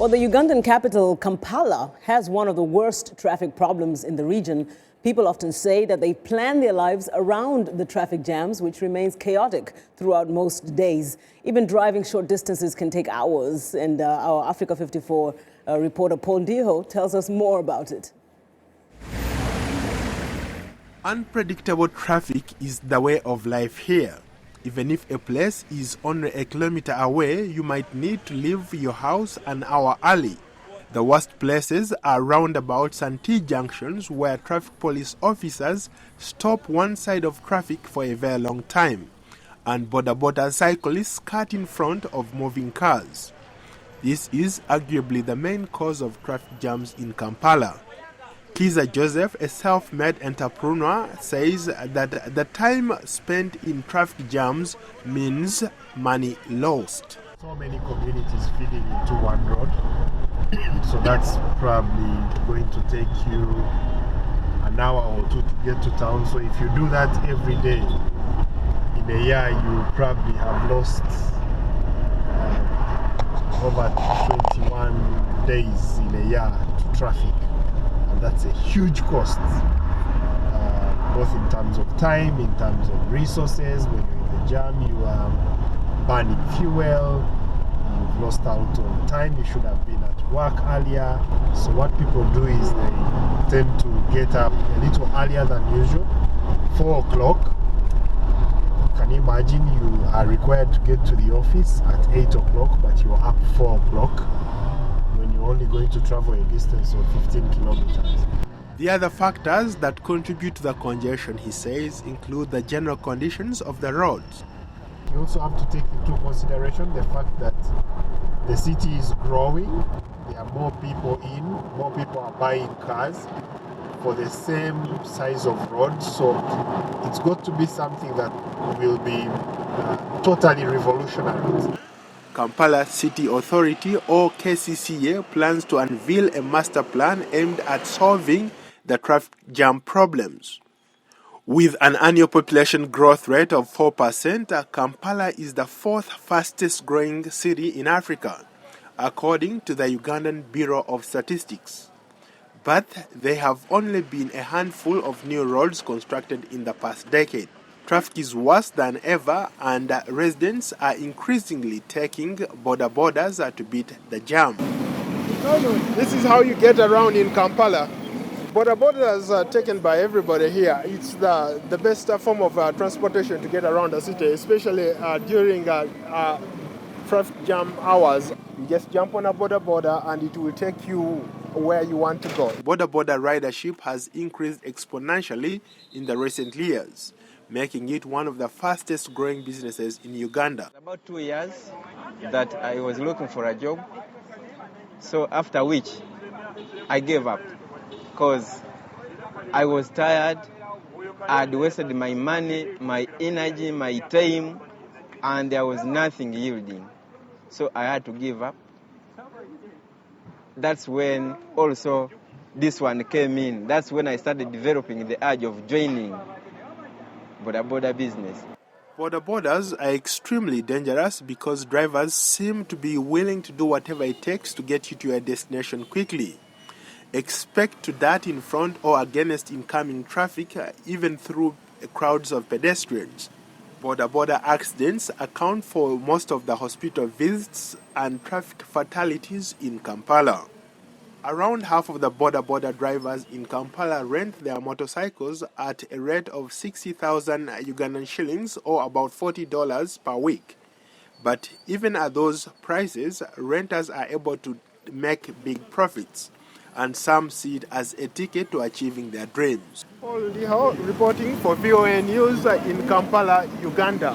Well, the Ugandan capital, Kampala, has one of the worst traffic problems in the region. People often say that they plan their lives around the traffic jams, which remains chaotic throughout most days. Even driving short distances can take hours. And our Africa 54 reporter Paul Ndiho tells us more about it. Unpredictable traffic is the way of life here. Even if a place is only a kilometer away, you might need to leave your house an hour early. The worst places are roundabouts and T-junctions where traffic police officers stop one side of traffic for a very long time, and border cyclists cut in front of moving cars. This is arguably the main cause of traffic jams in Kampala. Kiza Joseph, a self-made entrepreneur, says that the time spent in traffic jams means money lost. So many communities feeding into one road, so that's probably going to take you an hour or two to get to town. So if you do that every day, in a year you probably have lost over 21 days in a year to traffic. That's a huge cost, both in terms of time, in terms of resources. When you're in the jam, you are burning fuel, you've lost out on time, you should have been at work earlier. So what people do is they tend to get up a little earlier than usual, 4 o'clock. Can you imagine you are required to get to the office at 8 o'clock, but you're up 4 o'clock? When you're only going to travel a distance of 15 kilometers. The other factors that contribute to the congestion, he says, include the general conditions of the roads. You also have to take into consideration the fact that the city is growing, there are more people in, more people are buying cars for the same size of road, so it's got to be something that will be totally revolutionary. Kampala City Authority, or KCCA, plans to unveil a master plan aimed at solving the traffic jam problems. With an annual population growth rate of 4%, Kampala is the 4th fastest growing city in Africa, according to the Ugandan Bureau of Statistics. But there have only been a handful of new roads constructed in the past decade. Traffic is worse than ever, and residents are increasingly taking borders to beat the jam. This is how you get around in Kampala. Borders are taken by everybody here. It's the best form of transportation to get around the city, especially during traffic jam hours. You just jump on a border and it will take you where you want to go. Border ridership has increased exponentially in the recent years, making it one of the fastest growing businesses in Uganda. About 2 years that I was looking for a job, so after which I gave up because I was tired. I had wasted my money, my energy, my time, and there was nothing yielding. So I had to give up. That's when also this one came in. That's when I started developing the urge of joining border business. Borders are extremely dangerous because drivers seem to be willing to do whatever it takes to get you to your destination quickly. Expect to dart in front or against incoming traffic, even through crowds of pedestrians. Border accidents account for most of the hospital visits and traffic fatalities in Kampala. Around half of the border drivers in Kampala rent their motorcycles at a rate of 60,000 Ugandan shillings, or about $40 per week. But even at those prices, renters are able to make big profits, and some see it as a ticket to achieving their dreams. Paul Ndiho reporting for VOA News in Kampala, Uganda.